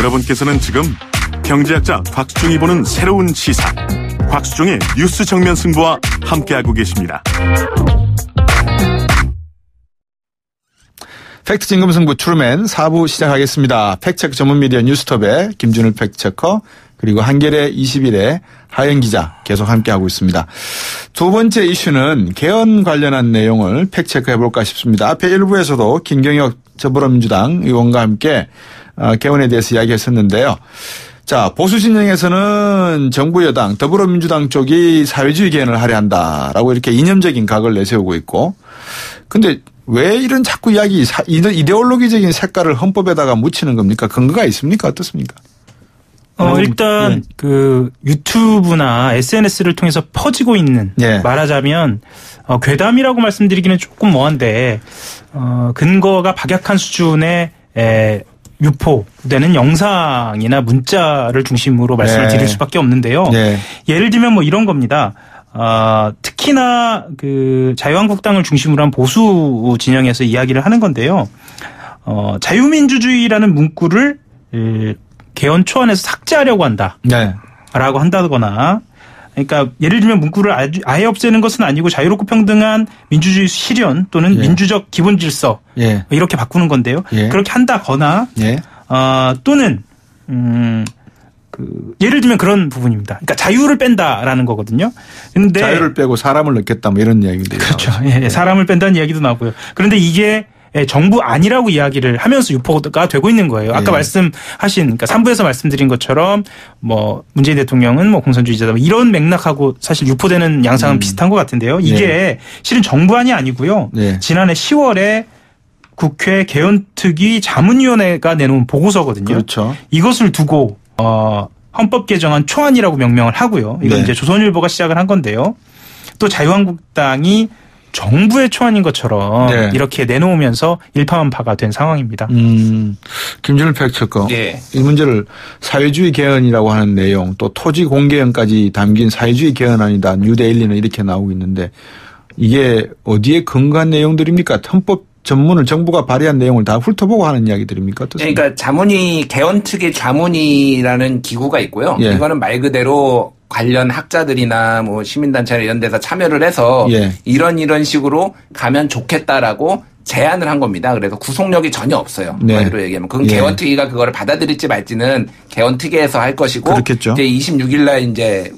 여러분께서는 지금 경제학자 곽수종이 보는 새로운 시사, 곽수종의 뉴스 정면 승부와 함께하고 계십니다. 팩트 진검 승부 트루맨 4부 시작하겠습니다. 팩트체크 전문 미디어 뉴스톱의 김준일 팩트체커, 그리고 한겨레 21의 하영 기자 계속 함께하고 있습니다. 두 번째 이슈는 개헌 관련한 내용을 팩트체크 해볼까 싶습니다. 앞에 1부에서도 김경혁 더불어민주당 의원과 함께 개헌에 대해서 이야기했었는데요. 자, 보수 진영에서는 정부 여당 더불어민주당 쪽이 사회주의 개헌을 하려 한다라고 이렇게 이념적인 각을 내세우고 있고, 근데 왜 이런 자꾸 이데올로기적인 색깔을 헌법에다가 묻히는 겁니까? 근거가 있습니까? 어떻습니까? 일단 네. 그 유튜브나 SNS를 통해서 퍼지고 있는 네. 말하자면 괴담이라고 말씀드리기는 조금 뭐한데 근거가 박약한 수준의 유포되는 영상이나 문자를 중심으로 말씀을 드릴 수밖에 없는데요. 네. 예를 들면 뭐 이런 겁니다. 특히나 그 자유한국당을 중심으로 한 보수 진영에서 이야기를 하는 건데요. 자유민주주의라는 문구를 개헌 초안에서 삭제하려고 한다. 네. 라고 한다거나, 그러니까 예를 들면 문구를 아예 없애는 것은 아니고 자유롭고 평등한 민주주의 실현 또는 민주적 기본 질서 이렇게 바꾸는 건데요. 그렇게 한다거나 또는 예를 들면 그런 부분입니다. 그러니까 자유를 뺀다라는 거거든요. 근데 자유를 빼고 사람을 넣겠다 뭐 이런 이야기도 그렇죠. 예, 사람을 뺀다는 이야기도 나오고요. 그런데 이게 정부 아니라고 이야기를 하면서 유포가 되고 있는 거예요. 아까 말씀하신, 그러니까 3부에서 말씀드린 것처럼 뭐 문재인 대통령은 뭐 공산주의자다, 뭐 이런 맥락하고 사실 유포되는 양상은 비슷한 것 같은데요. 이게 실은 정부안이 아니고요. 지난해 10월에 국회 개헌특위 자문위원회가 내놓은 보고서거든요. 그렇죠. 이것을 두고 헌법 개정안 초안이라고 명명을 하고요. 이건 이제 조선일보가 시작을 한 건데요. 또 자유한국당이 정부의 초안인 것처럼 이렇게 내놓으면서 일파만파가 된 상황입니다. 김준일 팩트체커. 이 문제를 사회주의 개헌이라고 하는 내용, 또 토지 공개헌까지 담긴 사회주의 개헌안이다, 뉴데일리는 이렇게 나오고 있는데 이게 어디에 근거한 내용들입니까? 헌법 전문을 정부가 발의한 내용을 다 훑어보고 하는 이야기들입니까? 어떻습니까? 그러니까 자문위, 개헌특위 자문위라는 기구가 있고요. 이거는 말 그대로 관련 학자들이나 뭐 시민단체 이런 데서 참여를 해서 이런 식으로 가면 좋겠다라고 제안을 한 겁니다. 그래서 구속력이 전혀 없어요. 말로 얘기하면. 그건 개헌특위가 그거를 받아들일지 말지는 개헌특위에서 할 것이고. 그렇겠죠. 이제 26일 날 이제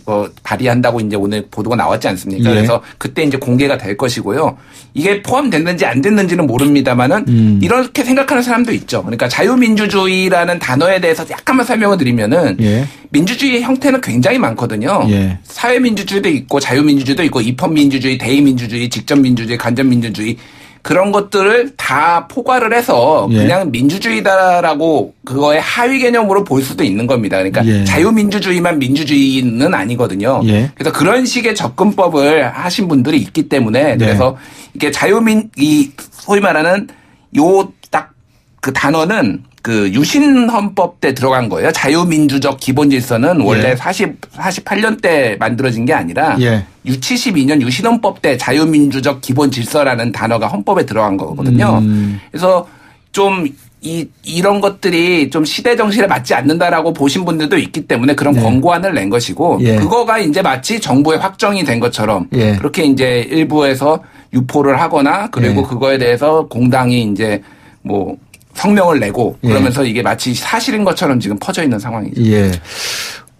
발의한다고 이제 오늘 보도가 나왔지 않습니까? 그래서 그때 이제 공개가 될 것이고요. 이게 포함됐는지 안 됐는지는 모릅니다만은 이렇게 생각하는 사람도 있죠. 그러니까 자유민주주의라는 단어에 대해서 약간만 설명을 드리면은 민주주의의 형태는 굉장히 많거든요. 사회민주주의도 있고 자유민주주의도 있고 입헌민주주의, 대의민주주의, 직접민주주의, 간접민주주의 그런 것들을 다 포괄을 해서 그냥 민주주의다라고 그거의 하위 개념으로 볼 수도 있는 겁니다. 그러니까 자유민주주의만 민주주의는 아니거든요. 그래서 그런 식의 접근법을 하신 분들이 있기 때문에 그래서 이게 소위 말하는 요 딱 그 단어는 그 유신헌법 때 들어간 거예요. 자유민주적 기본질서는 원래 48년 때 만들어진 게 아니라 72년 유신헌법 때 자유민주적 기본질서라는 단어가 헌법에 들어간 거거든요. 그래서 좀 이런 것들이 좀 시대 정신에 맞지 않는다라고 보신 분들도 있기 때문에 그런 권고안을 낸 것이고 그거가 이제 마치 정부의 확정이 된 것처럼 그렇게 이제 일부에서 유포를 하거나 그리고 그거에 대해서 공당이 이제 뭐 성명을 내고 그러면서 이게 마치 사실인 것처럼 지금 퍼져 있는 상황이죠.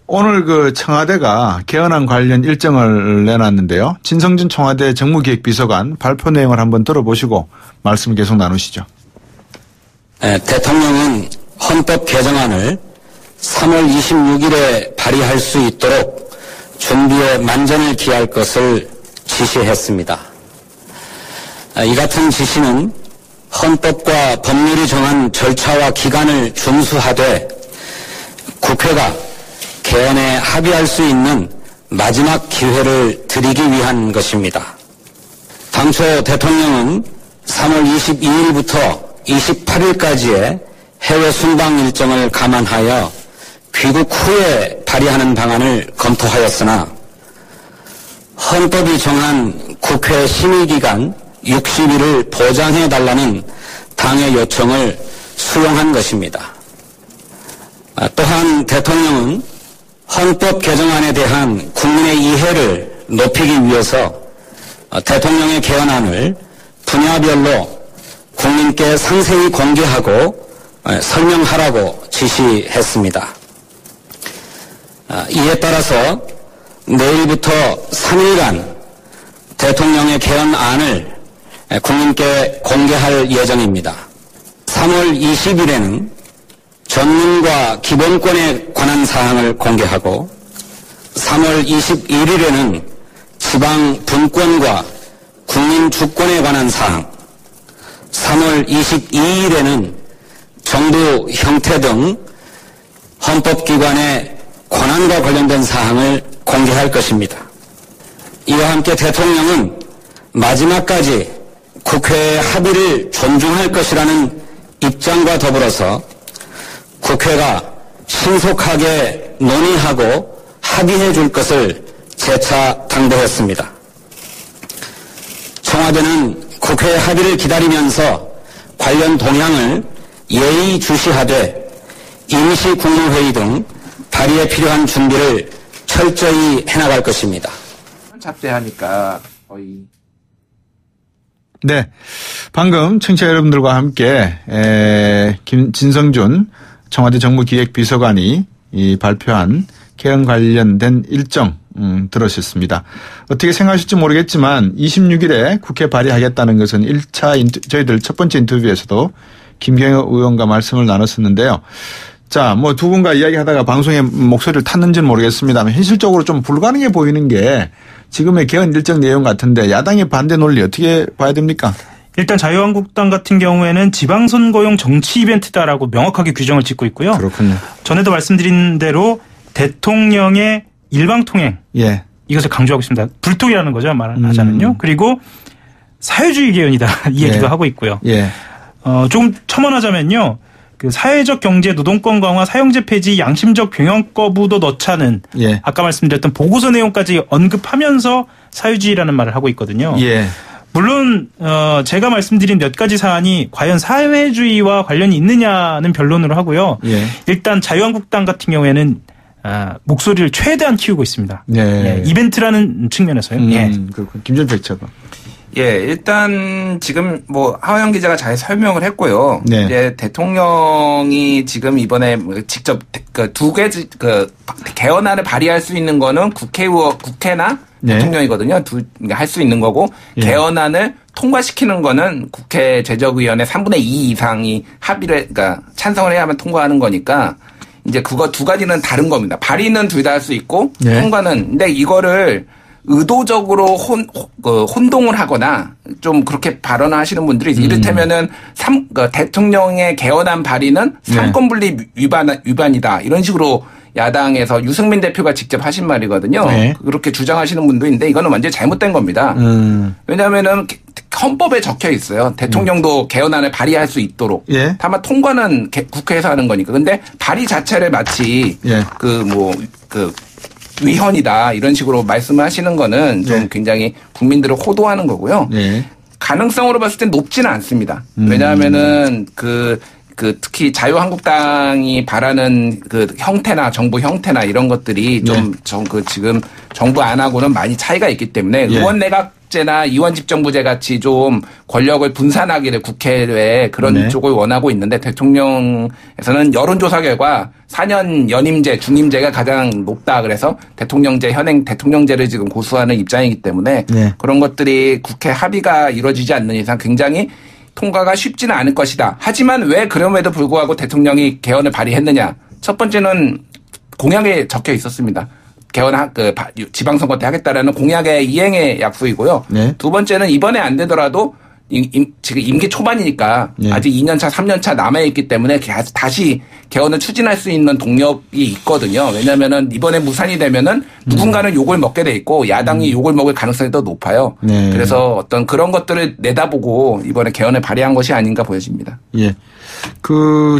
오늘 그 청와대가 개헌안 관련 일정을 내놨는데요. 진성준 청와대 정무기획비서관 발표 내용을 한번 들어보시고 말씀을 계속 나누시죠. 대통령은 헌법 개정안을 3월 26일에 발의할 수 있도록 준비에 만전을 기할 것을 지시했습니다. 이 같은 지시는 헌법과 법률이 정한 절차와 기간을 준수하되 국회가 개헌에 합의할 수 있는 마지막 기회를 드리기 위한 것입니다. 당초 대통령은 3월 22일부터 28일까지의 해외 순방 일정을 감안하여 귀국 후에 발의하는 방안을 검토하였으나 헌법이 정한 국회 심의기간 60일을 보장해달라는 당의 요청을 수용한 것입니다. 또한 대통령은 헌법 개정안에 대한 국민의 이해를 높이기 위해서 대통령의 개헌안을 분야별로 국민께 상세히 공개하고 설명하라고 지시했습니다. 이에 따라서 내일부터 3일간 대통령의 개헌안을 국민께 공개할 예정입니다. 3월 20일에는 전문과 기본권에 관한 사항을 공개하고 3월 21일에는 지방 분권과 국민 주권에 관한 사항, 3월 22일에는 정부 형태 등 헌법기관의 권한과 관련된 사항을 공개할 것입니다. 이와 함께 대통령은 마지막까지 국회의 합의를 존중할 것이라는 입장과 더불어서 국회가 신속하게 논의하고 합의해 줄 것을 재차 당부했습니다. 청와대는 국회의 합의를 기다리면서 관련 동향을 예의주시하되 임시국무회의 등 발의에 필요한 준비를 철저히 해나갈 것입니다. 잡대하니까 거의. 네, 방금 청취자 여러분들과 함께 진성준 청와대 정무기획비서관이 발표한 개헌 관련된 일정 들으셨습니다. 어떻게 생각하실지 모르겠지만 26일에 국회 발의하겠다는 것은 1차 저희들 첫 번째 인터뷰에서도 김경호 의원과 말씀을 나눴었는데요. 자, 뭐 두 분과 이야기하다가 방송에 목소리를 탔는지는 모르겠습니다만 현실적으로 좀 불가능해 보이는 게 지금의 개헌 일정 내용 같은데 야당의 반대 논리 어떻게 봐야 됩니까? 일단 자유한국당 같은 경우에는 지방선거용 정치 이벤트다라고 명확하게 규정을 짓고 있고요. 그렇군요. 전에도 말씀드린 대로 대통령의 일방통행. 예. 이것을 강조하고 있습니다. 불통이라는 거죠. 말하자면요. 그리고 사회주의 개헌이다. 이 얘기도 하고 있고요. 예. 조금 첨언하자면요. 그 사회적 경제 노동권 강화 사형제 폐지 양심적 병영 거부도 넣자는 예. 아까 말씀드렸던 보고서 내용까지 언급하면서 사회주의라는 말을 하고 있거든요. 예. 물론 제가 말씀드린 몇 가지 사안이 과연 사회주의와 관련이 있느냐는 변론으로 하고요. 예. 일단 자유한국당 같은 경우에는 목소리를 최대한 키우고 있습니다. 예. 예, 이벤트라는 측면에서요. 예. 김준일 팩처가. 예, 일단 지금 뭐 하호영 기자가 잘 설명을 했고요. 네. 이제 대통령이 지금 이번에 직접 그 두 개 개헌안을 발의할 수 있는 거는 국회나 네. 대통령이거든요. 할 수 있는 거고 예. 개헌안을 통과시키는 거는 국회 제적위원회 3분의 2 이상이 그러니까 찬성을 해야만 통과하는 거니까 이제 그거 두 가지는 다른 겁니다. 발의는 둘 다 할 수 있고 네. 통과는 근데 이거를 의도적으로 혼동을 하거나 좀 그렇게 발언을 하시는 분들이 이를테면은 대통령의 개헌안 발의는 삼권분리 위반이다 이런 식으로 야당에서 유승민 대표가 직접 하신 말이거든요. 네. 그렇게 주장하시는 분도 있는데 이거는 완전히 잘못된 겁니다. 왜냐하면은 헌법에 적혀 있어요. 대통령도 개헌안을 발의할 수 있도록. 예. 다만 통과는 국회에서 하는 거니까. 근데 발의 자체를 마치 예. 위헌이다 이런 식으로 말씀하시는 거는 좀 굉장히 국민들을 호도하는 거고요. 네. 가능성으로 봤을 땐 높지는 않습니다. 왜냐하면은 특히 자유한국당이 바라는 그 형태나 정부 형태나 이런 것들이 좀 지금 정부 안하고는 많이 차이가 있기 때문에 의원 내각제나 의원 집정부제 같이 좀 권력을 분산하기를 국회에 그런 쪽을 원하고 있는데 대통령에서는 여론조사 결과 4년 연임제, 중임제가 가장 높다 그래서 현행 대통령제를 지금 고수하는 입장이기 때문에 그런 것들이 국회 합의가 이루어지지 않는 이상 굉장히 통과가 쉽지는 않을 것이다. 하지만 왜 그럼에도 불구하고 대통령이 개헌을 발의했느냐. 첫 번째는 공약에 적혀 있었습니다. 지방선거 때 하겠다라는 공약의 이행의 약속이고요. 네. 두 번째는 이번에 안 되더라도 지금 임기 초반이니까 아직 2년차, 3년차 남아있기 때문에 다시 개헌을 추진할 수 있는 동력이 있거든요. 왜냐하면은 이번에 무산이 되면은 누군가는 욕을 먹게 돼 있고 야당이 욕을 먹을 가능성이 더 높아요. 네. 그래서 어떤 그런 것들을 내다보고 이번에 개헌을 발의한 것이 아닌가 보여집니다. 예.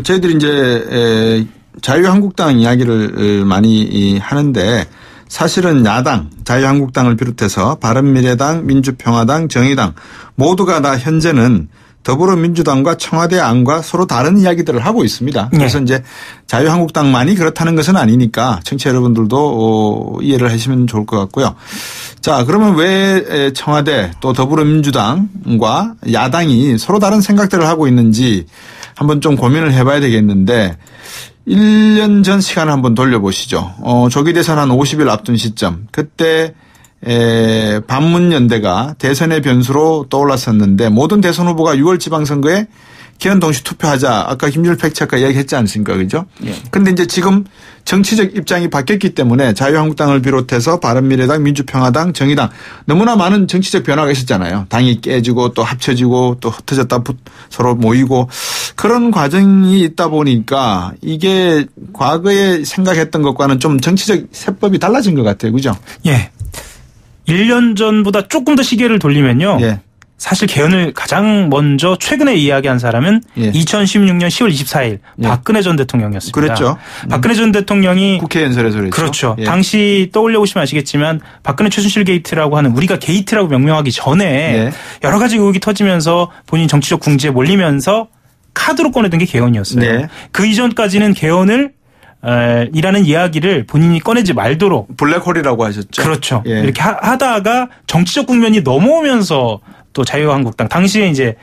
저희들이 이제 자유한국당 이야기를 많이 하는데 사실은 야당, 자유한국당을 비롯해서 바른미래당, 민주평화당, 정의당 모두가 다 현재는 더불어민주당과 청와대 안과 서로 다른 이야기들을 하고 있습니다. 그래서 이제 자유한국당만이 그렇다는 것은 아니니까 청취자 여러분들도 이해를 하시면 좋을 것 같고요. 자, 그러면 왜 청와대 또 더불어민주당과 야당이 서로 다른 생각들을 하고 있는지 한번 좀 고민을 해봐야 되겠는데 1년 전 시간을 한번 돌려보시죠. 조기 대선 한 50일 앞둔 시점. 그때 반문연대가 대선의 변수로 떠올랐었는데 모든 대선 후보가 6월 지방선거에 개헌 동시 투표하자. 아까 김준일 팩트체크가 이야기했지 않습니까? 그죠? 그런데 이제 지금 정치적 입장이 바뀌었기 때문에 자유한국당을 비롯해서 바른미래당, 민주평화당, 정의당 너무나 많은 정치적 변화가 있었잖아요. 당이 깨지고 또 합쳐지고 또 흩어졌다 서로 모이고 그런 과정이 있다 보니까 이게 과거에 생각했던 것과는 좀 정치적 세법이 달라진 것 같아요. 그죠? 예. 1년 전보다 조금 더 시계를 돌리면요. 예. 사실 개헌을 가장 먼저 최근에 이야기한 사람은 2016년 10월 24일 박근혜 전 대통령이었습니다. 그렇죠. 박근혜 전 대통령이 국회 연설에서 그랬죠. 그렇죠. 당시 떠올려 보시면 아시겠지만 박근혜 최순실 게이트라고 하는 우리가 게이트라고 명명하기 전에 여러 가지 의혹이 터지면서 본인 정치적 궁지에 몰리면서 카드로 꺼내던 게 개헌이었어요. 그 이전까지는 개헌을 이라는 이야기를 본인이 꺼내지 말도록 블랙홀이라고 하셨죠. 그렇죠. 이렇게 하다가 정치적 국면이 넘어오면서 또 자유한국당 당시에 이제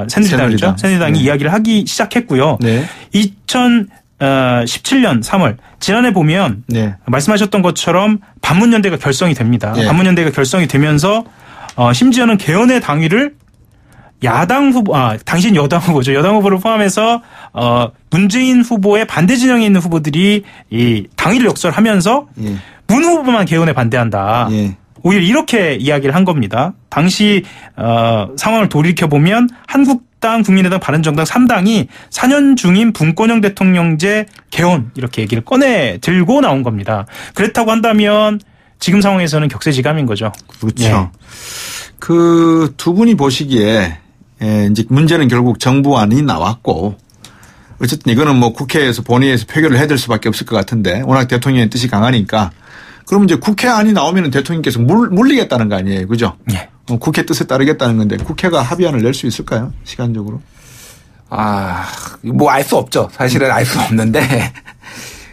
새누리당이죠. 새누리당이 이야기를 하기 시작했고요. 2017년 3월 지난해 보면 말씀하셨던 것처럼 반문연대가 결성이 됩니다. 반문연대가 결성이 되면서 심지어는 개헌의 당위를 야당 후보, 당신 여당 후보죠. 여당 후보를 포함해서 문재인 후보의 반대 진영에 있는 후보들이 이 당위를 역설하면서 문 후보만 개헌에 반대한다. 오히려 이렇게 이야기를 한 겁니다. 당시 상황을 돌이켜보면 한국당, 국민의당, 바른정당 3당이 4년 중인 분권형 대통령제 개헌 이렇게 얘기를 꺼내 들고 나온 겁니다. 그렇다고 한다면 지금 상황에서는 격세지감인 거죠. 그렇죠. 그 두 분이 보시기에 이제 문제는 결국 정부안이 나왔고 어쨌든 이거는 뭐 국회에서 본회의에서 표결을 해야 될 수밖에 없을 것 같은데 워낙 대통령의 뜻이 강하니까 그럼 이제 국회안이 나오면 대통령께서 물리겠다는 거 아니에요. 그죠? 국회 뜻에 따르겠다는 건데 국회가 합의안을 낼 수 있을까요? 시간적으로? 뭐 알 수 없죠. 사실은 알 수 없는데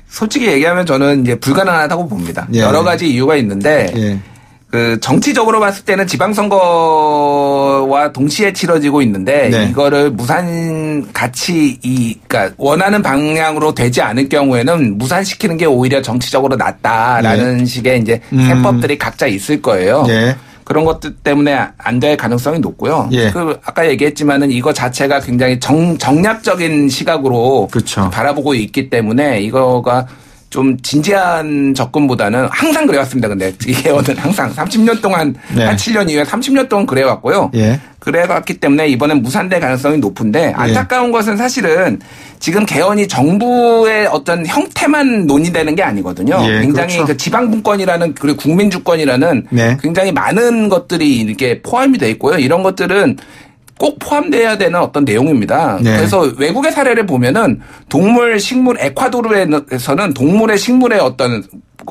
솔직히 얘기하면 저는 이제 불가능하다고 봅니다. 여러 가지 이유가 있는데 그 정치적으로 봤을 때는 지방선거와 동시에 치러지고 있는데 이거를 무산 같이 그러니까 원하는 방향으로 되지 않을 경우에는 무산시키는 게 오히려 정치적으로 낫다라는 식의 이제 해법들이 각자 있을 거예요. 그런 것들 때문에 안 될 가능성이 높고요. 그 아까 얘기했지만은 이거 자체가 굉장히 정략적인 시각으로 바라보고 있기 때문에 이거가 좀 진지한 접근보다는 항상 그래왔습니다. 근데 이 개헌은 항상 30년 동안 한 7년 이후에 30년 동안 그래왔고요. 그래왔기 때문에 이번엔 무산될 가능성이 높은데 안타까운 것은 사실은 지금 개헌이 정부의 어떤 형태만 논의되는 게 아니거든요. 굉장히 그 지방분권이라는 그리고 국민주권이라는 굉장히 많은 것들이 이렇게 포함이 돼 있고요. 이런 것들은 꼭 포함돼야 되는 어떤 내용입니다. 그래서 외국의 사례를 보면은 동물, 식물, 에콰도르에서는 동물의 식물의 어떤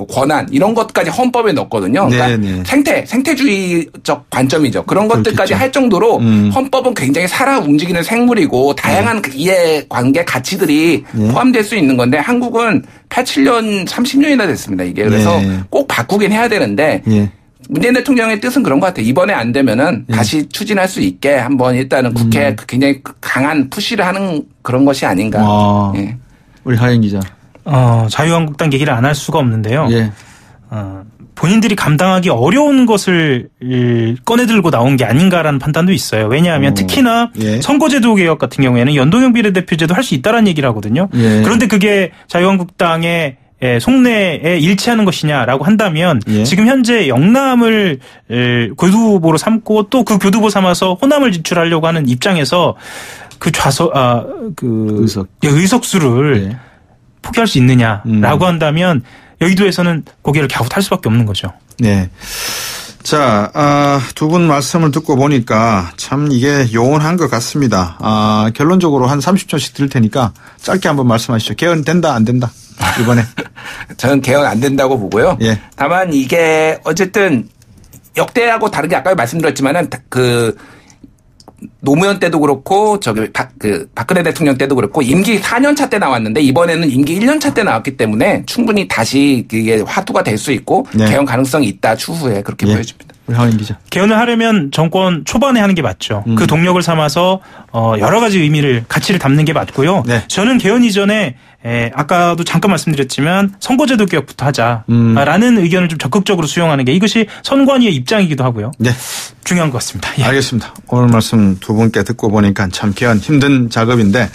권한 이런 것까지 헌법에 넣었거든요. 그러니까 생태주의적 관점이죠. 그런 것들까지 할 정도로 헌법은 굉장히 살아 움직이는 생물이고 다양한 이해관계 가치들이 포함될 수 있는 건데 한국은 87년 30년이나 됐습니다. 이게 그래서 꼭 바꾸긴 해야 되는데 문재인 대통령의 뜻은 그런 것 같아요. 이번에 안 되면은 다시 추진할 수 있게 한번 일단은 국회에 굉장히 강한 푸시를 하는 그런 것이 아닌가. 우리 하영 기자. 자유한국당 얘기를 안 할 수가 없는데요. 본인들이 감당하기 어려운 것을 꺼내들고 나온 게 아닌가라는 판단도 있어요. 왜냐하면 특히나 선거제도 개혁 같은 경우에는 연동형 비례대표제도 할 수 있다라는 얘기를 하거든요. 그런데 그게 자유한국당의 속내에 일치하는 것이냐라고 한다면 지금 현재 영남을 교두보로 삼고 또 그 교두보 삼아서 호남을 진출하려고 하는 입장에서 그 의석수를 포기할 수 있느냐라고 한다면 여의도에서는 고개를 갸웃할 수밖에 없는 거죠. 자, 두 분 말씀을 듣고 보니까 참 이게 요원한 것 같습니다. 결론적으로 한 30초씩 드릴 테니까 짧게 한번 말씀하시죠. 개헌 된다 안 된다? 이번에. 저는 개헌 안 된다고 보고요. 다만 이게 어쨌든 역대하고 다르게 아까 말씀드렸지만은 그 노무현 때도 그렇고 박근혜 대통령 때도 그렇고 임기 4년차 때 나왔는데 이번에는 임기 1년차 때 나왔기 때문에 충분히 다시 이게 화두가 될 수 있고 네. 개헌 가능성이 있다 추후에 그렇게 예. 보여집니다. 하은 기자. 개헌을 하려면 정권 초반에 하는 게 맞죠. 그 동력을 삼아서 여러 가지 의미를 가치를 담는 게 맞고요. 네. 저는 개헌 이전에 아까도 잠깐 말씀드렸지만 선거제도 개혁부터 하자라는 의견을 좀 적극적으로 수용하는 게 이것이 선관위의 입장이기도 하고요. 네. 중요한 것 같습니다. 예. 알겠습니다. 오늘 말씀 두 분께 듣고 보니까 참 개헌 힘든 작업인데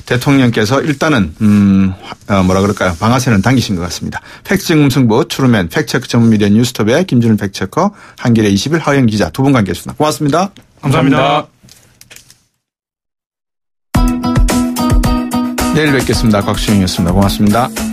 대통령께서 일단은 뭐라 그럴까요? 방아쇠는 당기신 것 같습니다. 팩트증 승부 추루맨 팩트체크 전문 미디어 뉴스톱의 김준일 팩트체커 한겨레 20일 하영 기자 두 분 함께했습니다. 고맙습니다. 감사합니다. 내일 뵙겠습니다. 곽수영이었습니다. 고맙습니다.